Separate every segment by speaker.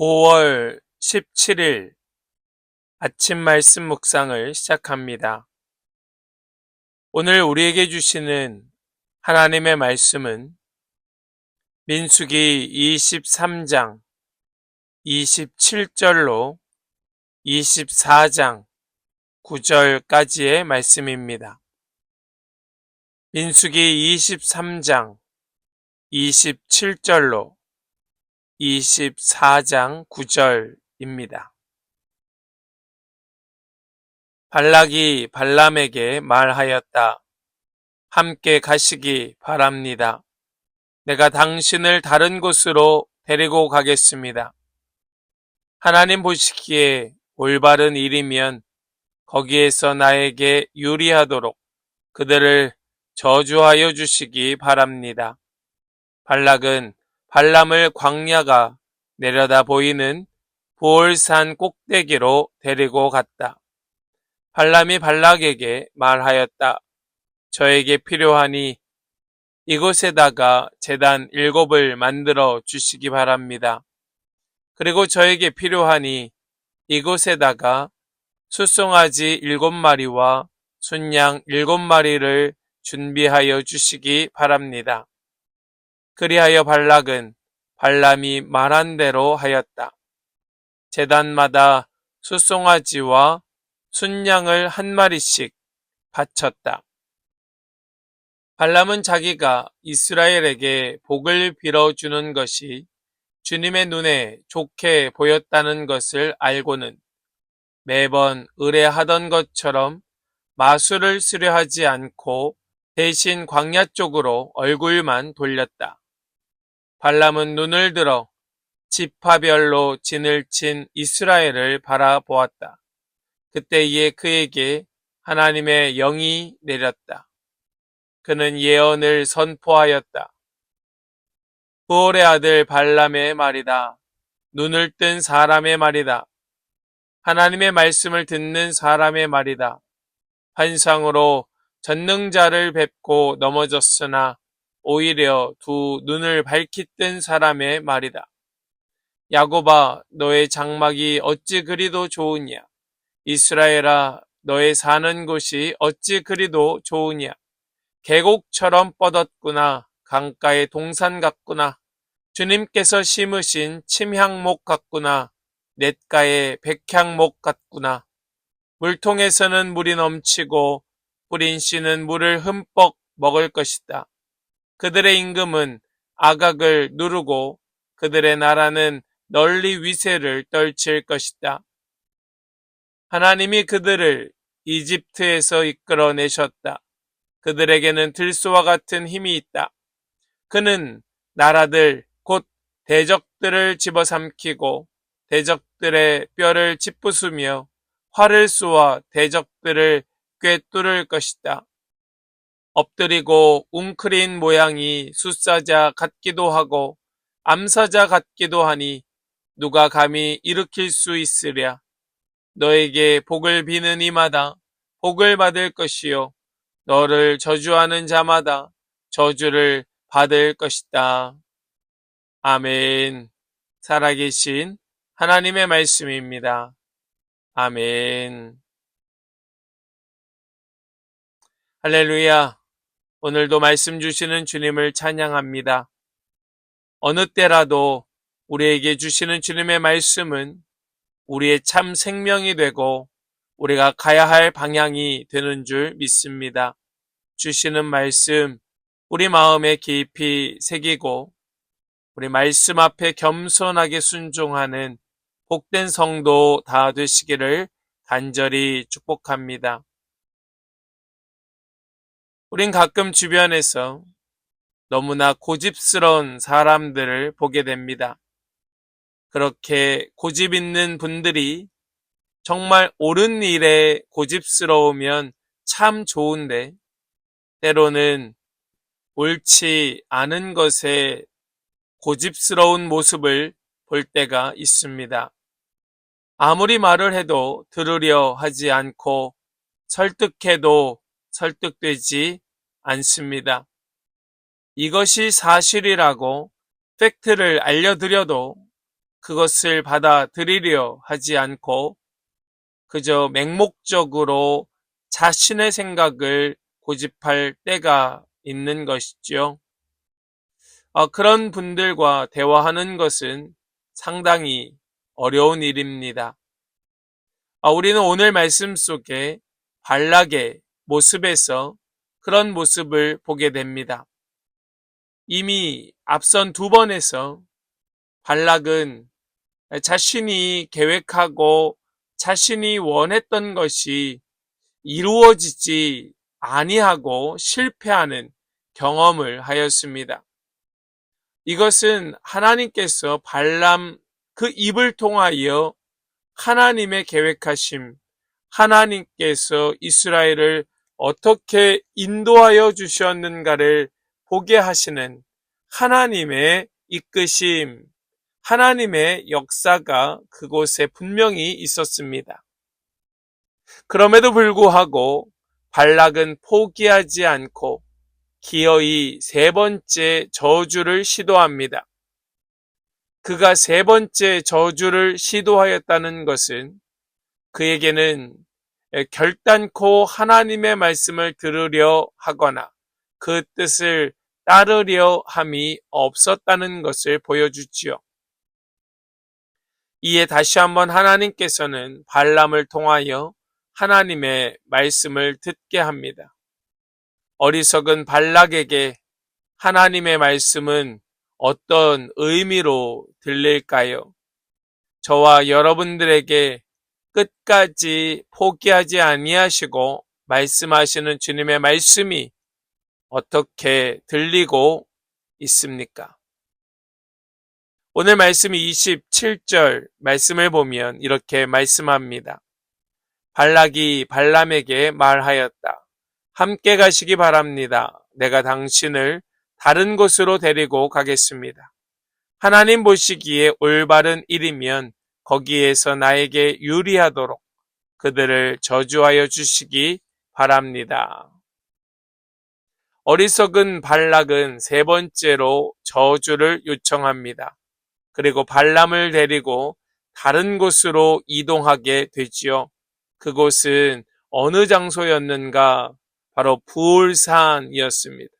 Speaker 1: 5월 17일 아침 말씀 묵상을 시작합니다. 오늘 우리에게 주시는 하나님의 말씀은 민수기 23장 27절로 24장 9절까지의 말씀입니다. 민수기 23장 27절로 24장 9절입니다. 발락이 발람에게 말하였다. 함께 가시기 바랍니다. 내가 당신을 다른 곳으로 데리고 가겠습니다. 하나님 보시기에 올바른 일이면 거기에서 나에게 유리하도록 그들을 저주하여 주시기 바랍니다. 발락은 발람을 광야가 내려다 보이는 보올산 꼭대기로 데리고 갔다. 발람이 발락에게 말하였다. 저에게 필요하니 이곳에다가 제단 7을 만들어 주시기 바랍니다. 그리고 저에게 필요하니 이곳에다가 숫송아지 7마리와 순양 7마리를 준비하여 주시기 바랍니다. 그리하여 발락은 발람이 말한 대로 하였다. 제단마다 숫송아지와 순양을 1마리씩 바쳤다. 발람은 자기가 이스라엘에게 복을 빌어주는 것이 주님의 눈에 좋게 보였다는 것을 알고는 매번 의뢰하던 것처럼 마술을 수료하지 않고 대신 광야 쪽으로 얼굴만 돌렸다. 발람은 눈을 들어 지파별로 진을 친 이스라엘을 바라보았다. 그때에 그에게 하나님의 영이 내렸다. 그는 예언을 선포하였다. 부올의 아들 발람의 말이다. 눈을 뜬 사람의 말이다. 하나님의 말씀을 듣는 사람의 말이다. 환상으로 전능자를 뵙고 넘어졌으나 오히려 두 눈을 밝히 뜬 사람의 말이다. 야곱아, 너의 장막이 어찌 그리도 좋으냐? 이스라엘아, 너의 사는 곳이 어찌 그리도 좋으냐? 계곡처럼 뻗었구나. 강가의 동산 같구나. 주님께서 심으신 침향목 같구나. 냇가의 백향목 같구나. 물통에서는 물이 넘치고 뿌린 씨는 물을 흠뻑 먹을 것이다. 그들의 임금은 아각을 누르고 그들의 나라는 널리 위세를 떨칠 것이다. 하나님이 그들을 이집트에서 이끌어내셨다. 그들에게는 들소와 같은 힘이 있다. 그는 나라들 곧 대적들을 집어삼키고 대적들의 뼈를 짚부수며 활을 쏘아 대적들을 꿰뚫을 것이다. 엎드리고 웅크린 모양이 숫사자 같기도 하고 암사자 같기도 하니 누가 감히 일으킬 수 있으랴. 너에게 복을 비는 이마다 복을 받을 것이요 너를 저주하는 자마다 저주를 받을 것이다. 아멘. 살아계신 하나님의 말씀입니다. 아멘. 할렐루야. 오늘도 말씀 주시는 주님을 찬양합니다. 어느 때라도 우리에게 주시는 주님의 말씀은 우리의 참 생명이 되고 우리가 가야 할 방향이 되는 줄 믿습니다. 주시는 말씀 우리 마음에 깊이 새기고 우리 말씀 앞에 겸손하게 순종하는 복된 성도 다 되시기를 간절히 축복합니다. 우린 가끔 주변에서 너무나 고집스러운 사람들을 보게 됩니다. 그렇게 고집 있는 분들이 정말 옳은 일에 고집스러우면 참 좋은데 때로는 옳지 않은 것에 고집스러운 모습을 볼 때가 있습니다. 아무리 말을 해도 들으려 하지 않고 설득해도 설득되지 않습니다. 이것이 사실이라고 팩트를 알려드려도 그것을 받아들이려 하지 않고 그저 맹목적으로 자신의 생각을 고집할 때가 있는 것이죠. 그런 분들과 대화하는 것은 상당히 어려운 일입니다. 우리는 오늘 말씀 속에 발락의 모습에서 그런 모습을 보게 됩니다. 이미 앞선 두 번에서 발락은 자신이 계획하고 자신이 원했던 것이 이루어지지 아니하고 실패하는 경험을 하였습니다. 이것은 하나님께서 발람 그 입을 통하여 하나님의 계획하심, 하나님께서 이스라엘을 어떻게 인도하여 주셨는가를 보게 하시는 하나님의 이끄심, 하나님의 역사가 그곳에 분명히 있었습니다. 그럼에도 불구하고 발락은 포기하지 않고 기어이 세 번째 저주를 시도합니다. 그가 세 번째 저주를 시도하였다는 것은 그에게는 결단코 하나님의 말씀을 들으려 하거나 그 뜻을 따르려 함이 없었다는 것을 보여주지요. 이에 다시 한번 하나님께서는 발람을 통하여 하나님의 말씀을 듣게 합니다. 어리석은 발락에게 하나님의 말씀은 어떤 의미로 들릴까요? 저와 여러분들에게 끝까지 포기하지 아니하시고 말씀하시는 주님의 말씀이 어떻게 들리고 있습니까? 오늘 말씀 27절 말씀을 보면 이렇게 말씀합니다. 발락이 발람에게 말하였다. 함께 가시기 바랍니다. 내가 당신을 다른 곳으로 데리고 가겠습니다. 하나님 보시기에 올바른 일이면 거기에서 나에게 유리하도록 그들을 저주하여 주시기 바랍니다. 어리석은 발락은 세 번째로 저주를 요청합니다. 그리고 발람을 데리고 다른 곳으로 이동하게 되지요. 그곳은 어느 장소였는가? 바로 부올산이었습니다.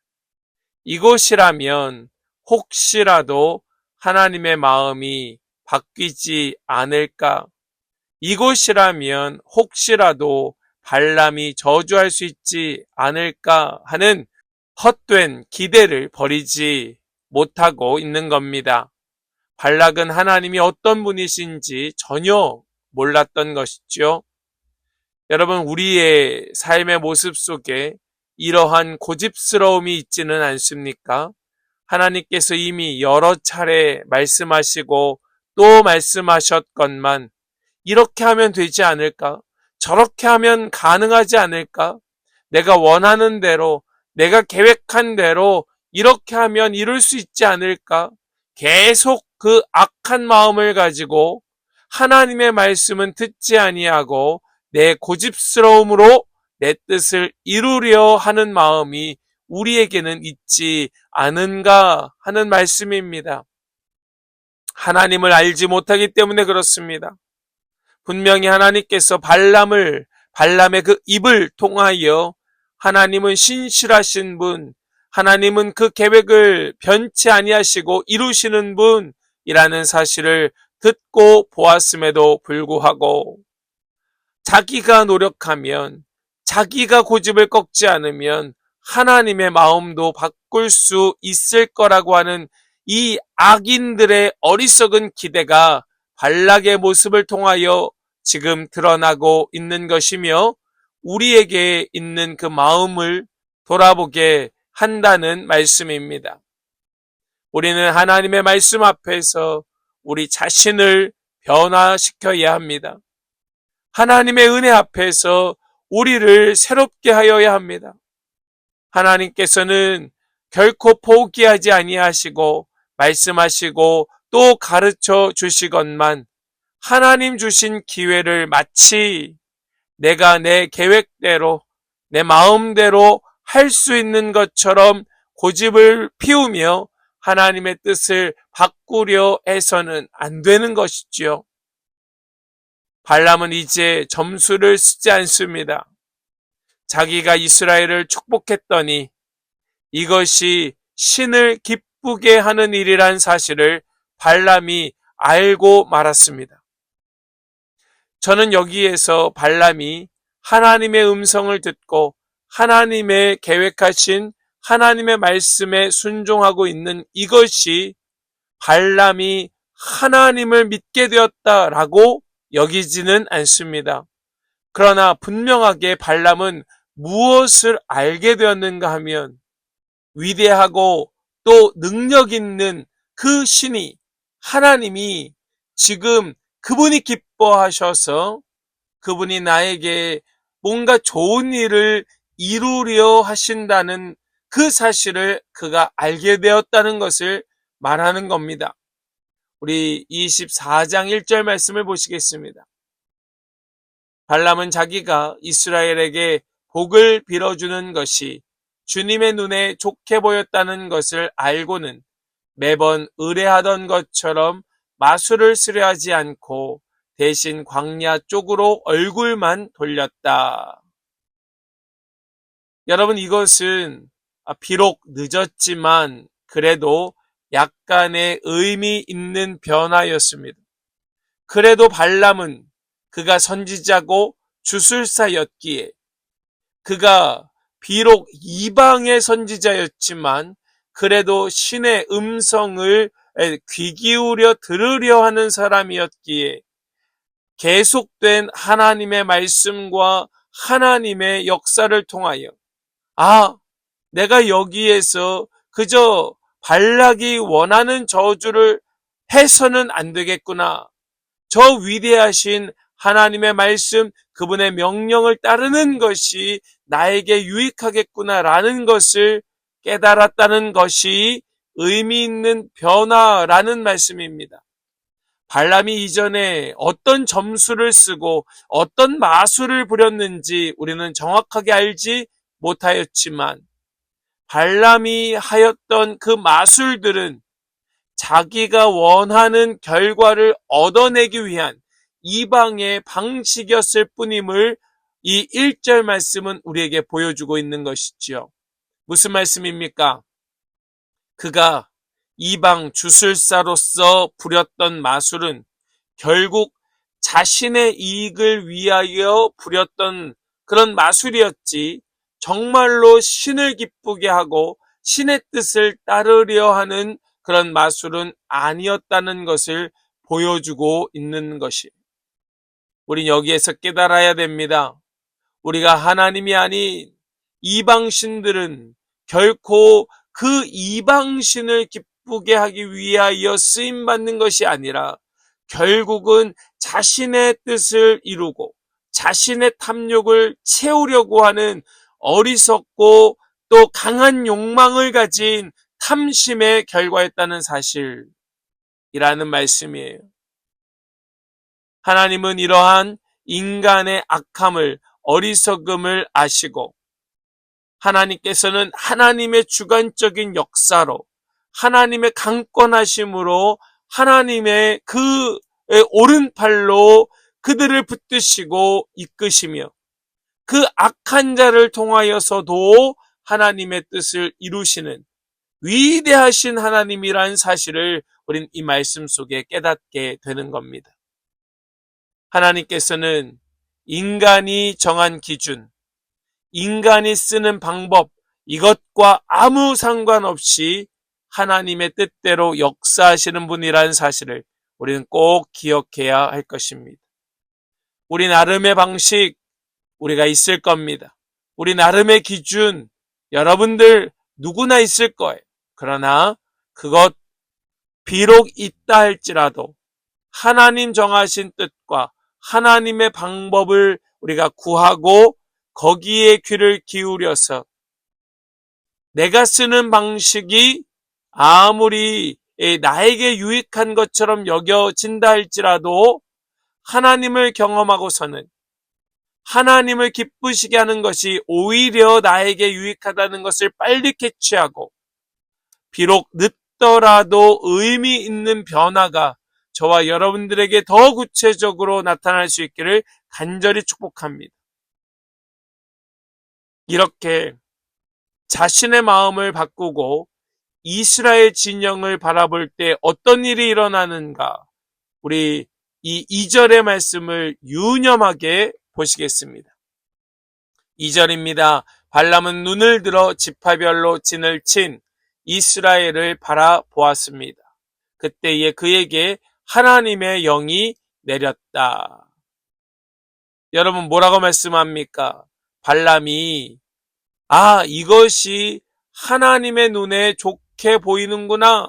Speaker 1: 이곳이라면 혹시라도 하나님의 마음이 바뀌지 않을까? 이곳이라면 혹시라도 발람이 저주할 수 있지 않을까 하는 헛된 기대를 버리지 못하고 있는 겁니다. 발락은 하나님이 어떤 분이신지 전혀 몰랐던 것이죠. 여러분, 우리의 삶의 모습 속에 이러한 고집스러움이 있지는 않습니까? 하나님께서 이미 여러 차례 말씀하시고 또 말씀하셨건만 이렇게 하면 되지 않을까? 저렇게 하면 가능하지 않을까? 내가 원하는 대로, 내가 계획한 대로 이렇게 하면 이룰 수 있지 않을까? 계속 그 악한 마음을 가지고 하나님의 말씀은 듣지 아니하고 내 고집스러움으로 내 뜻을 이루려 하는 마음이 우리에게는 있지 않은가 하는 말씀입니다. 하나님을 알지 못하기 때문에 그렇습니다. 분명히 하나님께서 발람의 그 입을 통하여 하나님은 신실하신 분, 하나님은 그 계획을 변치 아니하시고 이루시는 분이라는 사실을 듣고 보았음에도 불구하고 자기가 노력하면, 자기가 고집을 꺾지 않으면 하나님의 마음도 바꿀 수 있을 거라고 하는 이 악인들의 어리석은 기대가 발락의 모습을 통하여 지금 드러나고 있는 것이며 우리에게 있는 그 마음을 돌아보게 한다는 말씀입니다. 우리는 하나님의 말씀 앞에서 우리 자신을 변화시켜야 합니다. 하나님의 은혜 앞에서 우리를 새롭게 하여야 합니다. 하나님께서는 결코 포기하지 아니하시고 말씀하시고 또 가르쳐 주시건만 하나님 주신 기회를 마치 내가 내 계획대로 내 마음대로 할 수 있는 것처럼 고집을 피우며 하나님의 뜻을 바꾸려 해서는 안 되는 것이지요. 발람은 이제 점수를 쓰지 않습니다. 자기가 이스라엘을 축복했더니 이것이 신을 기쁘게 하는 일이란 사실을 발람이 알고 말았습니다. 저는 여기에서 발람이 하나님의 음성을 듣고 하나님의 계획하신 하나님의 말씀에 순종하고 있는 이것이 발람이 하나님을 믿게 되었다라고 여기지는 않습니다. 그러나 분명하게 발람은 무엇을 알게 되었는가 하면 위대하고 또 능력 있는 그 신이 하나님이 지금 그분이 기뻐하셔서 그분이 나에게 뭔가 좋은 일을 이루려 하신다는 그 사실을 그가 알게 되었다는 것을 말하는 겁니다. 우리 24장 1절 말씀을 보시겠습니다. 발람은 자기가 이스라엘에게 복을 빌어주는 것이 주님의 눈에 좋게 보였다는 것을 알고는 매번 의뢰하던 것처럼 마술을 수려하지 않고 대신 광야 쪽으로 얼굴만 돌렸다. 여러분, 이것은 비록 늦었지만 그래도 약간의 의미 있는 변화였습니다. 그래도 발람은 그가 선지자고 주술사였기에 그가 비록 이방의 선지자였지만 그래도 신의 음성을 귀 기울여 들으려 하는 사람이었기에 계속된 하나님의 말씀과 하나님의 역사를 통하여 내가 여기에서 그저 발락이 원하는 저주를 해서는 안 되겠구나. 저 위대하신 하나님의 말씀, 그분의 명령을 따르는 것이 나에게 유익하겠구나라는 것을 깨달았다는 것이 의미 있는 변화라는 말씀입니다. 발람이 이전에 어떤 점수를 쓰고 어떤 마술을 부렸는지 우리는 정확하게 알지 못하였지만 발람이 하였던 그 마술들은 자기가 원하는 결과를 얻어내기 위한 이방의 방식이었을 뿐임을 이 1절 말씀은 우리에게 보여주고 있는 것이지요. 무슨 말씀입니까? 그가 이방 주술사로서 부렸던 마술은 결국 자신의 이익을 위하여 부렸던 그런 마술이었지 정말로 신을 기쁘게 하고 신의 뜻을 따르려 하는 그런 마술은 아니었다는 것을 보여주고 있는 것이. 우린 여기에서 깨달아야 됩니다. 우리가 하나님이 아닌 이방신들은 결코 그 이방신을 기쁘게 하기 위하여 쓰임받는 것이 아니라 결국은 자신의 뜻을 이루고 자신의 탐욕을 채우려고 하는 어리석고 또 강한 욕망을 가진 탐심의 결과였다는 사실이라는 말씀이에요. 하나님은 이러한 인간의 악함을 어리석음을 아시고 하나님께서는 하나님의 주관적인 역사로 하나님의 강권하심으로 하나님의 그 오른팔로 그들을 붙드시고 이끄시며 그 악한 자를 통하여서도 하나님의 뜻을 이루시는 위대하신 하나님이란 사실을 우린 이 말씀 속에 깨닫게 되는 겁니다. 하나님께서는 인간이 정한 기준, 인간이 쓰는 방법, 이것과 아무 상관없이 하나님의 뜻대로 역사하시는 분이라는 사실을 우리는 꼭 기억해야 할 것입니다. 우리 나름의 방식, 우리가 있을 겁니다. 우리 나름의 기준, 여러분들 누구나 있을 거예요. 그러나 그것 비록 있다 할지라도 하나님 정하신 뜻과 하나님의 방법을 우리가 구하고 거기에 귀를 기울여서 내가 쓰는 방식이 아무리 나에게 유익한 것처럼 여겨진다 할지라도 하나님을 경험하고서는 하나님을 기쁘시게 하는 것이 오히려 나에게 유익하다는 것을 빨리 캐치하고 비록 있더라도 의미 있는 변화가 저와 여러분들에게 더 구체적으로 나타날 수 있기를 간절히 축복합니다. 이렇게 자신의 마음을 바꾸고 이스라엘 진영을 바라볼 때 어떤 일이 일어나는가, 우리 이 2절의 말씀을 유념하게 보시겠습니다. 2절입니다. 발람은 눈을 들어 지파별로 진을 친 이스라엘을 바라보았습니다. 그때에 그에게 하나님의 영이 내렸다. 여러분, 뭐라고 말씀합니까? 발람이 이것이 하나님의 눈에 좋게 보이는구나,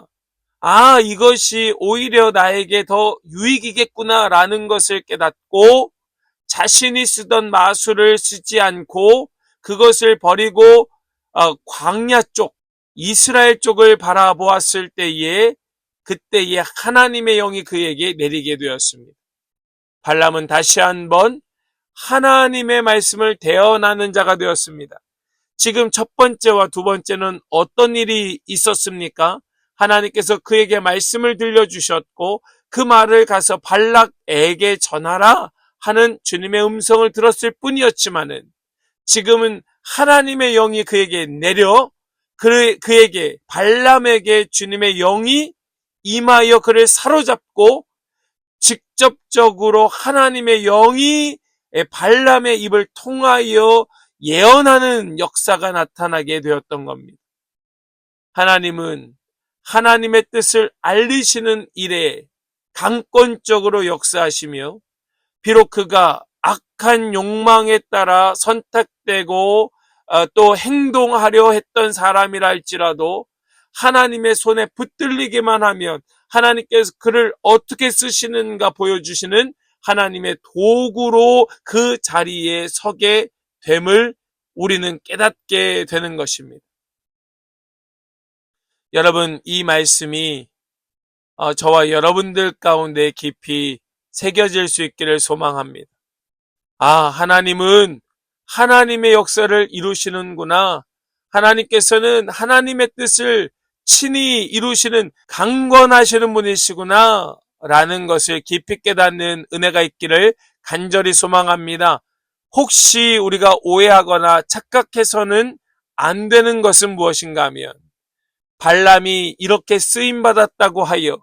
Speaker 1: 이것이 오히려 나에게 더 유익이겠구나 라는 것을 깨닫고 자신이 쓰던 마술을 쓰지 않고 그것을 버리고 광야 쪽, 이스라엘 쪽을 바라보았을 때에 그때에 하나님의 영이 그에게 내리게 되었습니다. 발람은 다시 한번 하나님의 말씀을 대언하는 자가 되었습니다. 지금 첫 번째와 두 번째는 어떤 일이 있었습니까? 하나님께서 그에게 말씀을 들려주셨고 그 말을 가서 발락에게 전하라 하는 주님의 음성을 들었을 뿐이었지만은, 지금은 하나님의 영이 그에게 내려 그에게, 발람에게 주님의 영이 임하여 그를 사로잡고 직접적으로 하나님의 영이 발람의 입을 통하여 예언하는 역사가 나타나게 되었던 겁니다. 하나님은 하나님의 뜻을 알리시는 일에 강권적으로 역사하시며, 비록 그가 악한 욕망에 따라 선택되고 또 행동하려 했던 사람이라 할지라도 하나님의 손에 붙들리기만 하면 하나님께서 그를 어떻게 쓰시는가 보여주시는 하나님의 도구로 그 자리에 서게 됨을 우리는 깨닫게 되는 것입니다. 여러분, 이 말씀이 저와 여러분들 가운데 깊이 새겨질 수 있기를 소망합니다. 하나님은 하나님의 역사를 이루시는구나, 하나님께서는 하나님의 뜻을 친히 이루시는 강권하시는 분이시구나 라는 것을 깊이 깨닫는 은혜가 있기를 간절히 소망합니다. 혹시 우리가 오해하거나 착각해서는 안 되는 것은 무엇인가 하면, 발람이 이렇게 쓰임받았다고 하여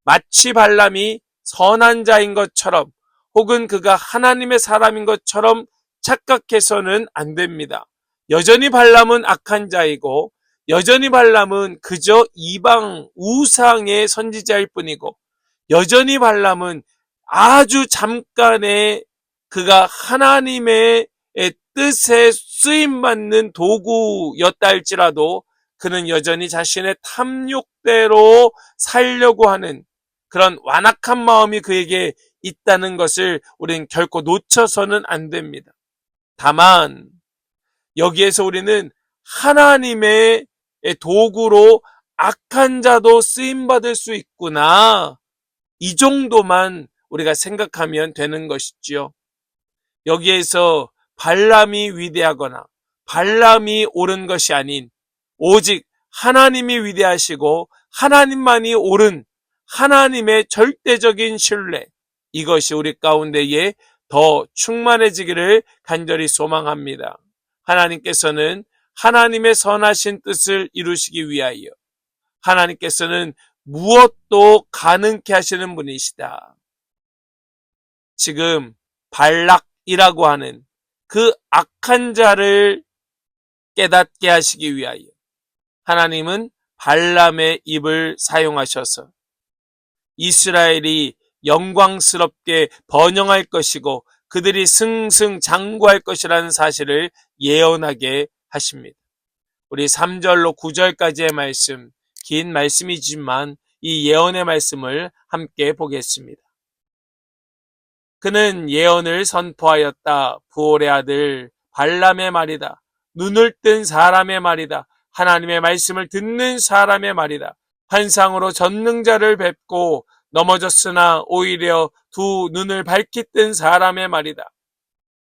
Speaker 1: 마치 발람이 선한 자인 것처럼 혹은 그가 하나님의 사람인 것처럼 착각해서는 안 됩니다. 여전히 발람은 악한 자이고 여전히 발람은 그저 이방 우상의 선지자일 뿐이고, 여전히 발람은 아주 잠깐의 그가 하나님의 뜻에 쓰임받는 도구였다 할지라도 그는 여전히 자신의 탐욕대로 살려고 하는 그런 완악한 마음이 그에게 있다는 것을 우리는 결코 놓쳐서는 안 됩니다. 다만 여기에서 우리는 하나님의 도구로 악한 자도 쓰임받을 수 있구나, 이 정도만 우리가 생각하면 되는 것이지요. 여기에서 발람이 위대하거나 발람이 옳은 것이 아닌 오직 하나님이 위대하시고 하나님만이 옳은 하나님의 절대적인 신뢰, 이것이 우리 가운데에 더 충만해지기를 간절히 소망합니다. 하나님께서는 하나님의 선하신 뜻을 이루시기 위하여 하나님께서는 무엇도 가능케 하시는 분이시다. 지금 발락이라고 하는 그 악한 자를 깨닫게 하시기 위하여 하나님은 발람의 입을 사용하셔서 이스라엘이 영광스럽게 번영할 것이고 그들이 승승장구할 것이라는 사실을 예언하게 하십니다. 우리 3절로 9절까지의 말씀, 긴 말씀이지만 이 예언의 말씀을 함께 보겠습니다. 그는 예언을 선포하였다. 부올의 아들 발람의 말이다. 눈을 뜬 사람의 말이다. 하나님의 말씀을 듣는 사람의 말이다. 환상으로 전능자를 뵙고 넘어졌으나 오히려 두 눈을 밝히 뜬 사람의 말이다.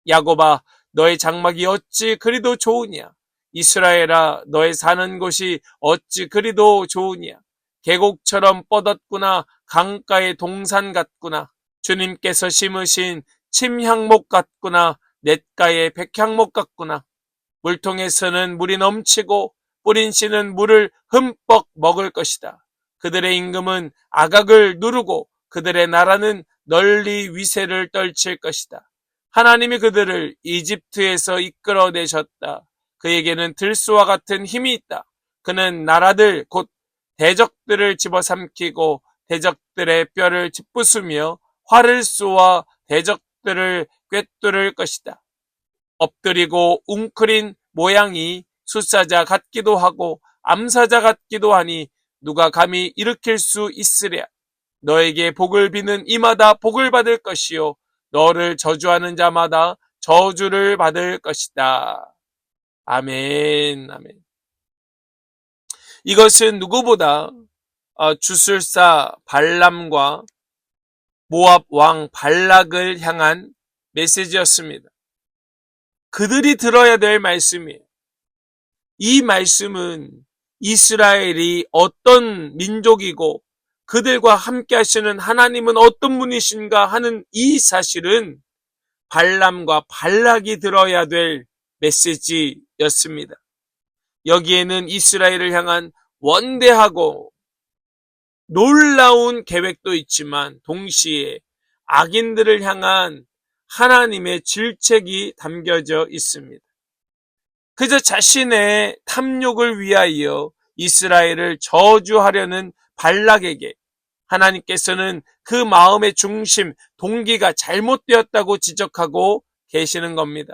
Speaker 1: 야곱아, 너의 장막이 어찌 그리도 좋으냐? 이스라엘아, 너의 사는 곳이 어찌 그리도 좋으냐? 계곡처럼 뻗었구나. 강가의 동산 같구나. 주님께서 심으신 침향목 같구나. 냇가의 백향목 같구나. 물통에서는 물이 넘치고 뿌린 씨는 물을 흠뻑 먹을 것이다. 그들의 임금은 아각을 누르고 그들의 나라는 널리 위세를 떨칠 것이다. 하나님이 그들을 이집트에서 이끌어내셨다. 그에게는 들소와 같은 힘이 있다. 그는 나라들 곧 대적들을 집어삼키고 대적들의 뼈를 짚부수며 활을 쏘아 대적들을 꿰뚫을 것이다. 엎드리고 웅크린 모양이 숫사자 같기도 하고 암사자 같기도 하니 누가 감히 일으킬 수 있으랴. 너에게 복을 비는 이마다 복을 받을 것이요 너를 저주하는 자마다 저주를 받을 것이다. 아멘. 아멘. 이것은 누구보다 주술사 발람과 모압 왕 발락을 향한 메시지였습니다. 그들이 들어야 될 말씀이에요. 이 말씀은 이스라엘이 어떤 민족이고 그들과 함께 하시는 하나님은 어떤 분이신가 하는 이 사실은 발람과 발락이 들어야 될 메시지였습니다. 여기에는 이스라엘을 향한 원대하고 놀라운 계획도 있지만 동시에 악인들을 향한 하나님의 질책이 담겨져 있습니다. 그저 자신의 탐욕을 위하여 이스라엘을 저주하려는 발락에게 하나님께서는 그 마음의 중심, 동기가 잘못되었다고 지적하고 계시는 겁니다.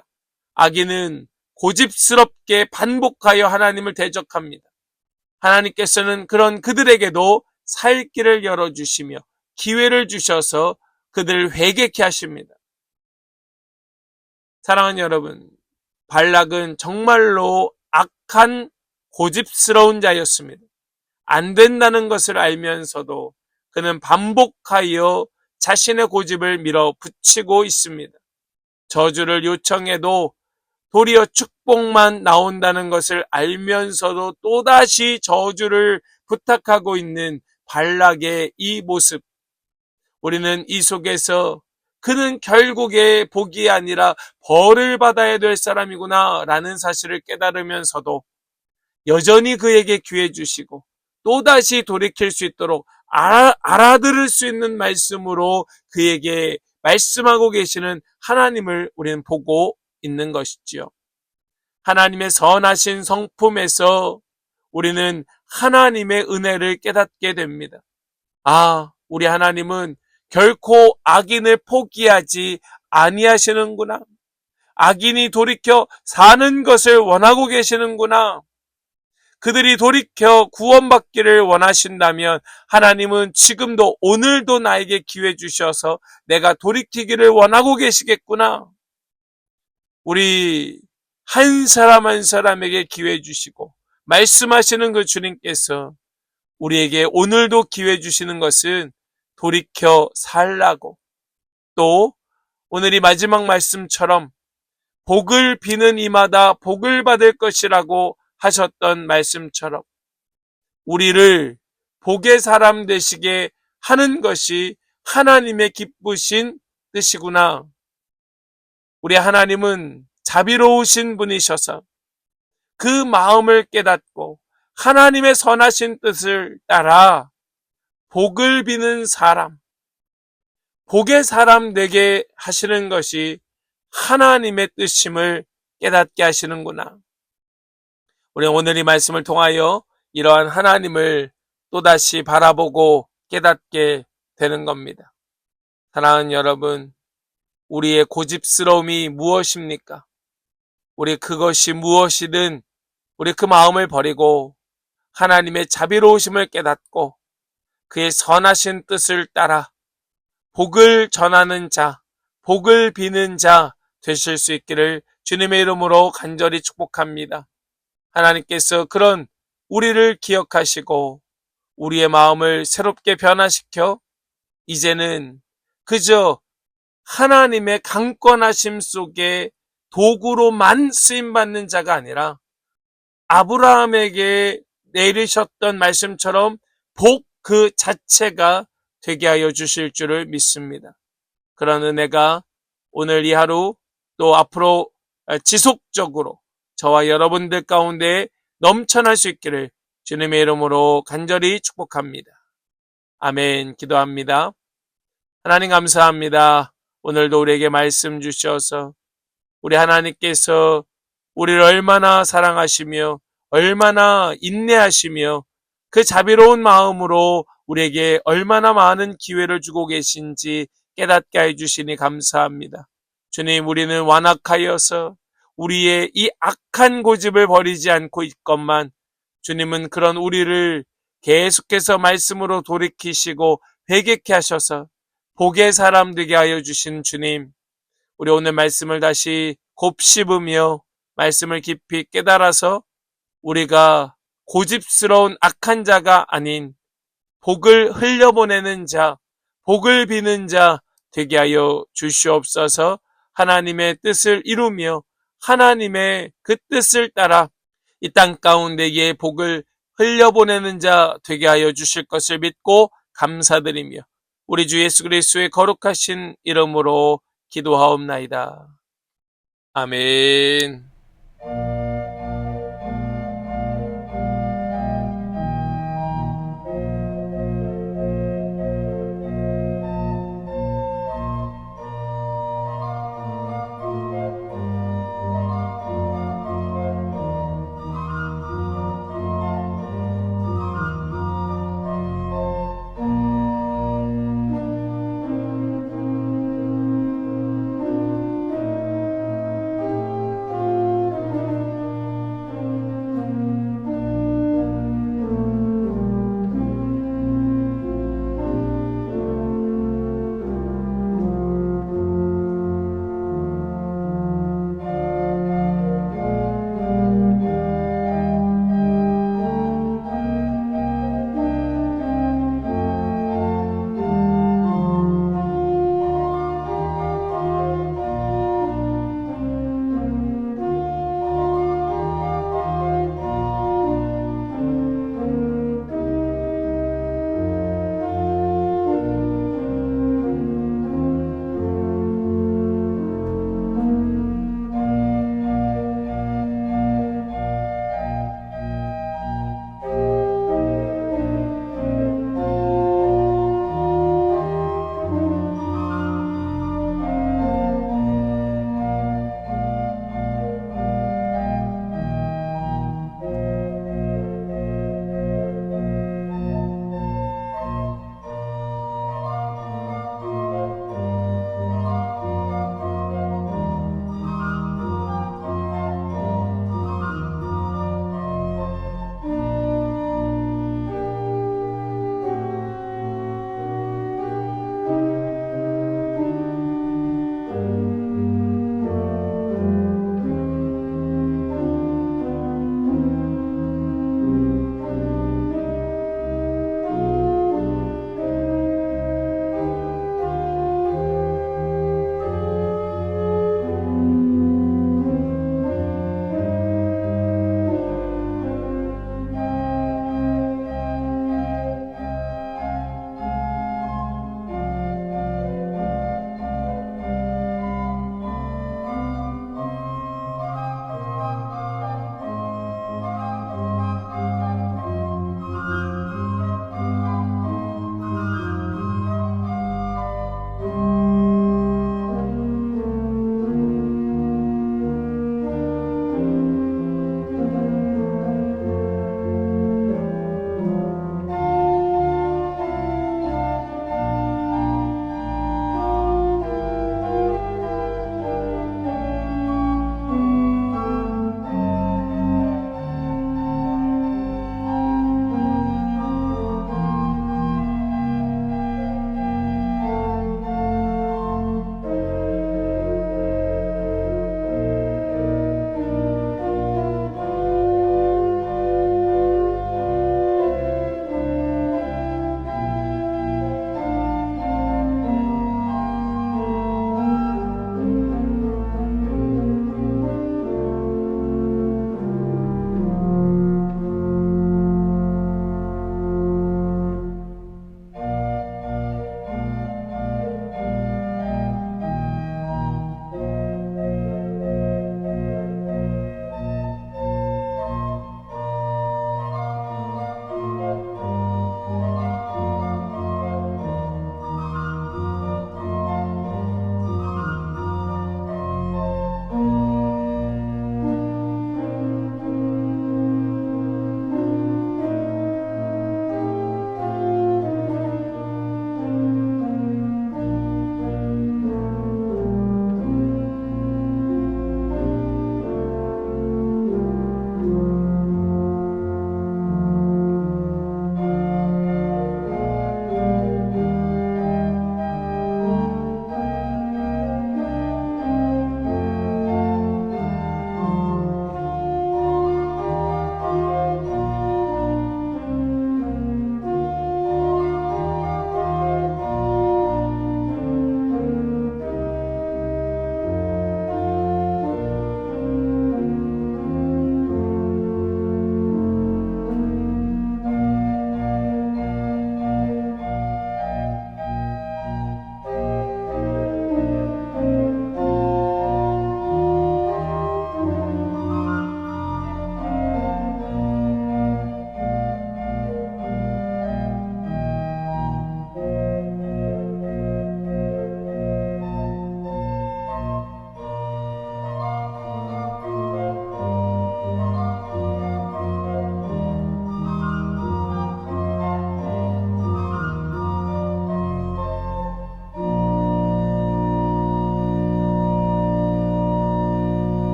Speaker 1: 악인은 고집스럽게 반복하여 하나님을 대적합니다. 하나님께서는 그런 그들에게도 살 길을 열어주시며 기회를 주셔서 그들을 회개케 하십니다. 사랑하는 여러분, 발락은 정말로 악한 고집스러운 자였습니다. 안 된다는 것을 알면서도 그는 반복하여 자신의 고집을 밀어붙이고 있습니다. 저주를 요청해도 도리어 축복만 나온다는 것을 알면서도 또다시 저주를 부탁하고 있는 발락의 이 모습. 우리는 이 속에서 그는 결국에 복이 아니라 벌을 받아야 될 사람이구나 라는 사실을 깨달으면서도 여전히 그에게 기회 주시고 또다시 돌이킬 수 있도록 알아들을 수 있는 말씀으로 그에게 말씀하고 계시는 하나님을 우리는 보고 있는 것이지요. 하나님의 선하신 성품에서 우리는 하나님의 은혜를 깨닫게 됩니다. 우리 하나님은 결코 악인을 포기하지 아니하시는구나. 악인이 돌이켜 사는 것을 원하고 계시는구나. 그들이 돌이켜 구원받기를 원하신다면 하나님은 지금도 오늘도 나에게 기회 주셔서 내가 돌이키기를 원하고 계시겠구나. 우리 한 사람 한 사람에게 기회 주시고 말씀하시는 그 주님께서 우리에게 오늘도 기회 주시는 것은 돌이켜 살라고, 또 오늘 이 마지막 말씀처럼 복을 비는 이마다 복을 받을 것이라고 하셨던 말씀처럼 우리를 복의 사람 되시게 하는 것이 하나님의 기쁘신 뜻이구나. 우리 하나님은 자비로우신 분이셔서 그 마음을 깨닫고 하나님의 선하신 뜻을 따라 복을 비는 사람, 복의 사람 되게 하시는 것이 하나님의 뜻임을 깨닫게 하시는구나. 우리 오늘 이 말씀을 통하여 이러한 하나님을 또다시 바라보고 깨닫게 되는 겁니다. 사랑하는 여러분, 우리의 고집스러움이 무엇입니까? 우리 그것이 무엇이든 우리 그 마음을 버리고 하나님의 자비로우심을 깨닫고 그의 선하신 뜻을 따라 복을 전하는 자, 복을 비는 자 되실 수 있기를 주님의 이름으로 간절히 축복합니다. 하나님께서 그런 우리를 기억하시고 우리의 마음을 새롭게 변화시켜 이제는 그저 하나님의 강권하심 속에 도구로만 쓰임받는 자가 아니라 아브라함에게 내리셨던 말씀처럼 복 그 자체가 되게 하여 주실 줄을 믿습니다. 그런 은혜가 오늘 이 하루 또 앞으로 지속적으로 저와 여러분들 가운데 넘쳐날 수 있기를 주님의 이름으로 간절히 축복합니다. 아멘. 기도합니다. 하나님 감사합니다. 오늘도 우리에게 말씀 주셔서 우리 하나님께서 우리를 얼마나 사랑하시며 얼마나 인내하시며 그 자비로운 마음으로 우리에게 얼마나 많은 기회를 주고 계신지 깨닫게 해주시니 감사합니다. 주님, 우리는 완악하여서 우리의 이 악한 고집을 버리지 않고 있건만 주님은 그런 우리를 계속해서 말씀으로 돌이키시고 회개케 하셔서 복의 사람 되게 하여 주신 주님, 우리 오늘 말씀을 다시 곱씹으며 말씀을 깊이 깨달아서 우리가 고집스러운 악한 자가 아닌 복을 흘려보내는 자, 복을 비는 자 되게 하여 주시옵소서. 하나님의 뜻을 이루며 하나님의 그 뜻을 따라 이 땅 가운데에 복을 흘려보내는 자 되게 하여 주실 것을 믿고 감사드리며 우리 주 예수 그리스도의 거룩하신 이름으로 기도하옵나이다. 아멘.